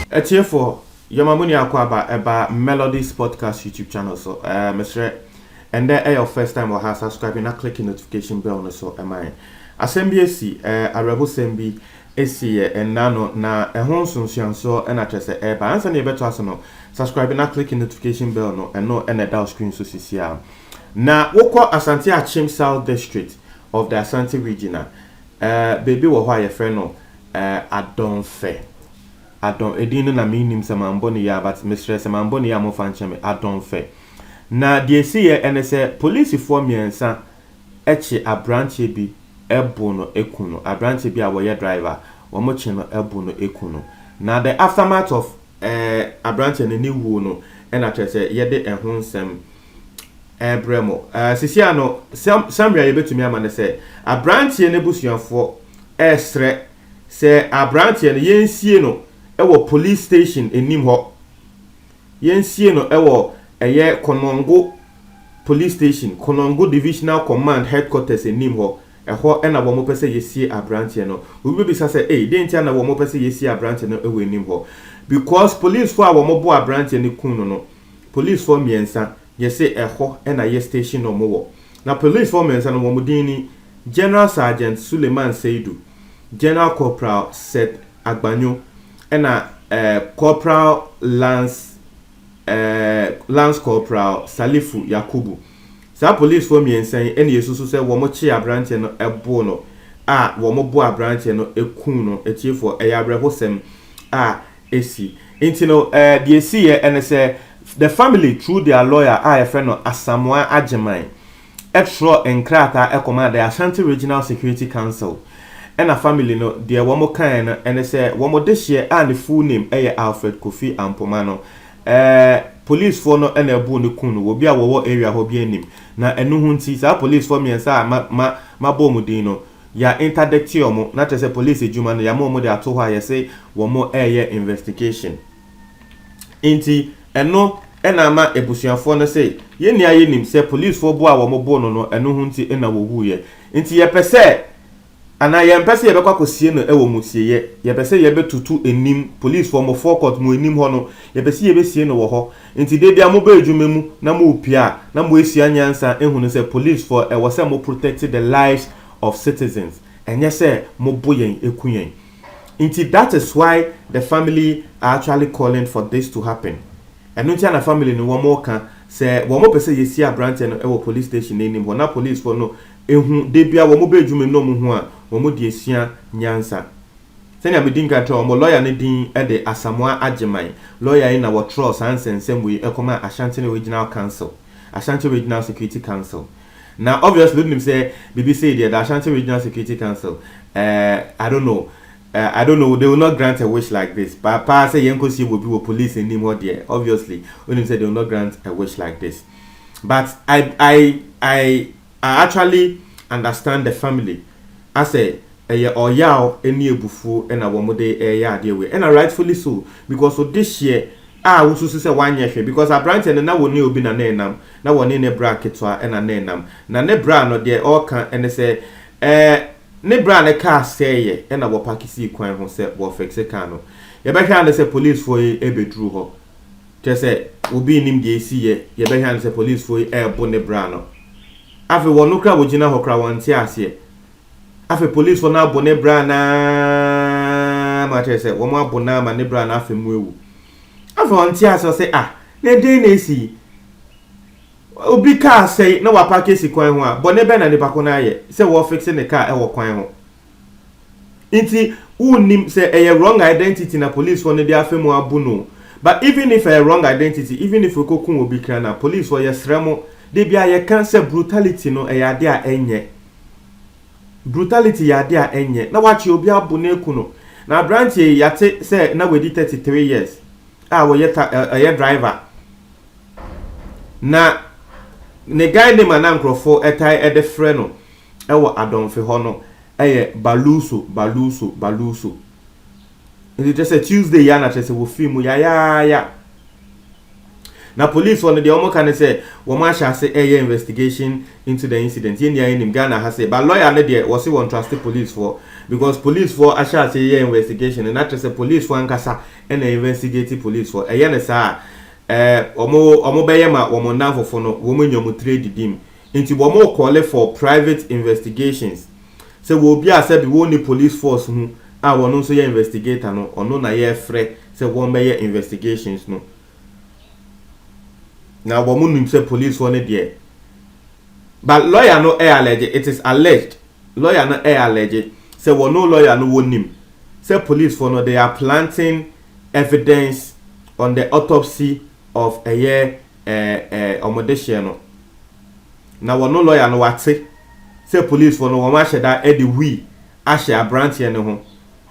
for Yamamuni Akwaba about Melodies Podcast YouTube channel. So, Mr. And then your first time or has subscribing and clicking notification bell on so am I. SMBC, a rebel SMB, AC, and nano na a home soon so and I just say, but answer near better no subscribing and clicking notification bell no and no and a down screen so see. Now, Woko Asante Achim South District of the Asante Region, baby, why a friend no, I don't fair. I don't edin na minim samamboni ya but mistress samamboni ya mo fancheme I don't fair. Na die see ene se police for miensa eche abranche bi ebo no ekuno abranche bi a wo ye driver wo mo che no ebo no ekuno. Na the aftermath of abranche ne ni wu no e na twese ye de ehun nsem ebremo sisi ano samria ye betumi ama ne se abranche ne busuafo esre se abranche ne yensie no ewo police station enim ho yensie no ewo eye Konongo police station Konongo divisional command headquarters enim ho eho ena wo mo pese yesie abranche no we be say dentia na wo mo pese yesie abranche no ewo enim ho because police for wo mo bo abranche ne kun no police for miensa yese eho ena ye station no mo wo na police for miensa no wo mo din ni General Sergeant Suleiman Seidu, General Corporal Seth Agbanyo ena Corporal Lance Corporal Salifu Yakubu. Sa police for me ensan ene yesusu se wo mo chi abranche no ebo no a wo mo bo abranche no ekun no etiefo eyabrehosem a esi nti no the esi ene se the family through their lawyer a friend no Asamoah Agyemang extra enkrata ekoma the Ashanti Regional Security Council and a family no dear one more kind and say one more this year and the full name Alfred Kofi Ampomano police for no and a bone kun will be a war area hobby name na enu hunti sa police for me and sa ma bomudino ya interdictiomo not as a police juman ya mo de ato ha say one more area investigation inti eno enama ebusuafo no say ye nia ye nim say police for bo a wo mo bo no enu hunti ena wo huye inti ye pese ana ye mpese ye bekwa kosie no ewo musie ye pese ye betutu enim police for mo forecourt mo enim ho no ye pese ye besie no wo ho nti de bia mo ba adwumemu na mo opia na mo esia nyansa ehunu se police for e was mo protect the lives of citizens enye se mo boyen ekuyen nti that is why the family are actually calling for this to happen enu nti na family no wo mo ka se wo mo pese ye sia branch no ewo police station enim ho na police for no ehu de bia wo mo ba adwumemu no mo ho a wo mo de esia nyansa senya me dinga to mo lawyer ne din e de Asamoah Agyemang lawyer in our trust and sensem we ekoma Ashanti Regional Council Ashanti Regional Security Council now obviously let me say BBC the Ashanti Regional Security Council I don't know they will not grant a wish like this but pa say yenko see will be police in him there obviously when him say they will not grant a wish like this but I actually understand the family I say or yaw any ebufu and a woman de ya de way and rightfully so because so this year we should say 1 year because a branch and na woni obi na nenam na woni ne bracket and a nenam na ne bra no de all can and say ne bra ne car say and a wo pakisi kwan ho say wo fixe car no ye be hwan say police for e bedru ho te say obi nim de esi ye be hwan say police for e bo ne bra no afi wo no kra wo gina ho kra won ti ase afi police for na bone bra na ma say wo ma bona ma ne bra na afi mu ewu afi on ti ase say na dey na esi obi car say na wa park esi kwan ho a bone be na ne bako na ye say wo fix ne car e wo kwan ho inti unim say a wrong identity na police for ne dey afi mu abu no but even if a wrong identity even if okokun obi kan na police for yesremo de bia ye kan say brutality no e ya de a enye brutality ya de a enye na wachi obi abu na ekuno na branch ya te say na we di 33 years wo ye driver na ne guy ne manankrofo etai ede frɛ no ewo adonfe ho no eye baluso it just a Tuesday ya na chese wo film ya na police for no de omo kan say wo ma sha say investigation into the incident yen ya in Ghana has say but lawyer no de was won trust police for because police for asha say investigation and that say police for ankasa and investigate police for ne sa omo beye ma wo mo nan for no wo mo nyamu trade dim into wo mo call for private investigations say wo bi asa bi wo ni police force hu a wo no so ye investigator no ono na ye frɛ say wo meye investigations no na wo mo nim say police for ne de but lawyer no alleged it is alleged lawyer no alleged say wo no lawyer no wo nim say police for no they are planting evidence on the autopsy of a year omodeshe no na wo no lawyer no wate say police for no wo ma sheda e de we ahye abrantie ne ho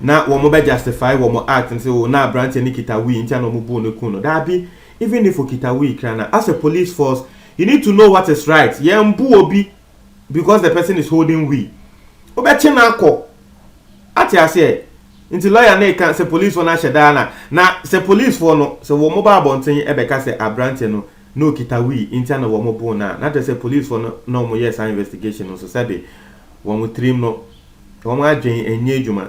na wo mo be justify wo mo act and say wo na abrantie ne kita we ntia no mo bu no ku no da bi even if kita we krana as a police force you need to know what is right yembu obi because the person is holding we obechi na akọ ati ase nti lawyer na kan say police for na sheda na say police for no say wo mo ba bonten e be ka say abrantie no kita we ntia no wo mo bu na say police for no mo yes investigation no so said wo mo trim no wo mo adwen enye adwuma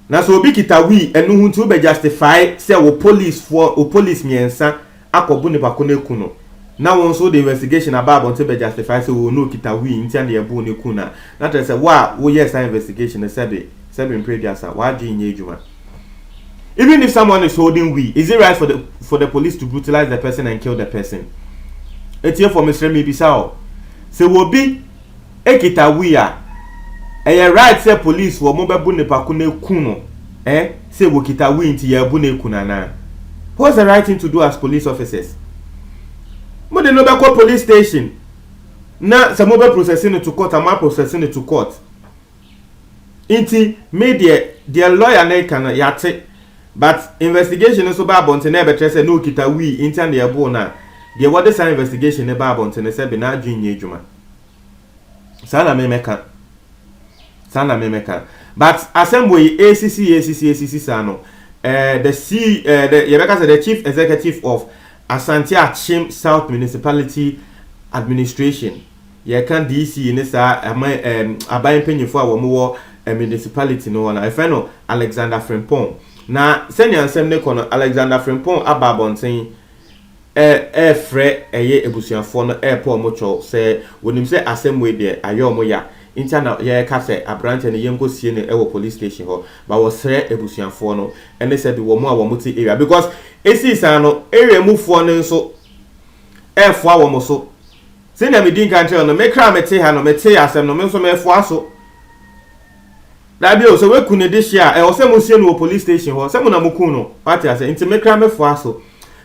na so obi kita we enu hu nti be justify say wo police miensa akobu ne bako na ku no na won so the investigation about until be justify say wo no kita we ntia na ebu ne ku na say wo yes investigation na said in previous wa adwen enye adwuma. Even if someone is holding we, is it right for the police to brutalize the person and kill the person? It's here for Mr. Mibisao. Say will be ekita we a right say police wo mo bebu ne pako na kuno say wo kita we nti ya bu na kuna na. What's the right thing to do as police officers? Mo de no be call police station. Na say mo be processing to court, am processing to court. Inti media the lawyer na kan yate but investigation so ba bonte na be say no kita we inta na ebo na the what this investigation na ba bonte na say be na adwinye adwuma sana me meka but assembly ACC sa no the chief executive of Asante Achim South Municipality Administration ye kan DC ni sa aban penyefo a wo mo municipality no na efe no Alexander Frimpong na senior ansem ne kono Alexander Frimpong ababonten frɛ eye ebusuafo no airport mocho say wonim say assembly de ayomo ya interna ye ka say abrante ne yenko sie ne ewo police station ho ba wo sɛ ebusuafo no ene say bi wo mo a wo muti area because esi san no area mufo ne nso fo a wo mo so senior me din kan no me kra mete ha no mete asem no me nso me fo aso Dabio so we kune this year o se mo sie no police station ho se mo na mo kun no party ase nti me kra me fo aso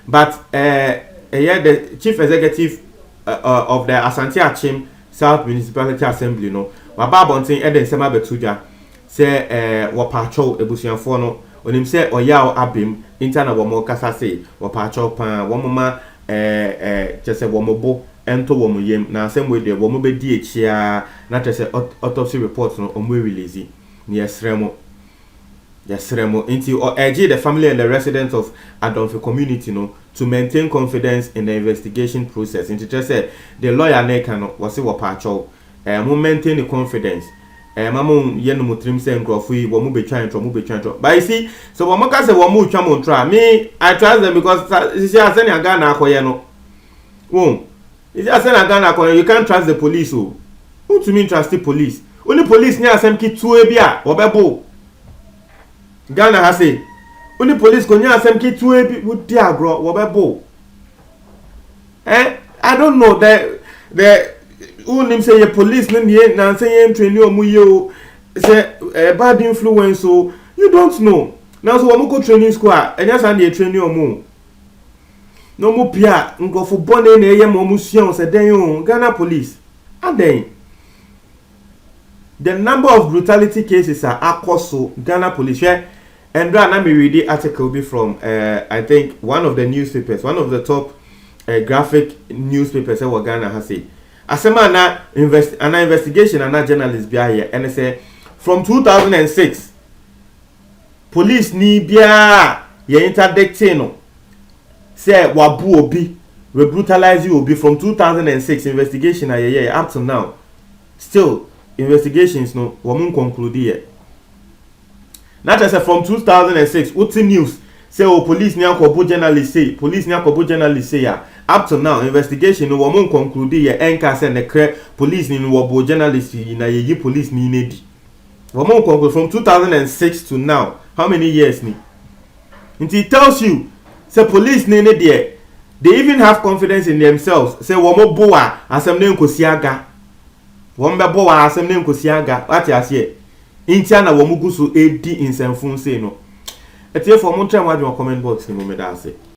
but the chief executive of the Asante Achim South Municipality Assembly no baba bonten eden sema betuja se wo pacho ebusuanfo no onim se oyaw abem interna wo mo kasa se wo pacho pa wo mama chese wo mo bo ento wo mo yem na asem we de wo mo be di echia na chese autopsy report no o mo release Yesremo into or urge the family and the residents of Adonfe community to maintain confidence in the investigation process. Into just say the lawyer Nekano was a wapacho maintain the confidence. Mamu yenu mutrim say nkrofui wo mu be trying to but you see so wo maka say wo mu twa mo try me I trust them because see asen ya Ghana akoye no won is asen ya Ghana akoye you can't trust the police who to mean trust the police only police ni asem ki tuwe bia wo bebo Ghana has say only police ko ni asem ki tuwe bi wo di agro wo bebo I don't know the unim say police na say yen train omu ye o say bad influence o you don't know now so omu ko training school enya san dey train omu no mu pia ngofo bone na eye mo mu suon say den o Ghana police and then the number of brutality cases are akoso Ghana police and na me read the article be from I think one of the newspapers, one of the top graphic newspapers in Ghana has say asema na investigation and journalists be here and say from 2006 police ni bia ye interdicting no say wabu obi we brutalize you obi from 2006 investigation up to now still investigations no woman conclude here. Not just from 2006 what's the news say police ni akobo journalist say up to now investigation no woman conclude here enka say the police ni wobo journalist na ye police ni nedi woman conclude from 2006 to now how many years ni it tells you say police ni there they even have confidence in themselves say woman boa asem ne nkosi aga wombe boa asem ne nkosi aga what you say intia na womugu so edi insenfun say no etie for mo try wadwe comment box ni mo me da say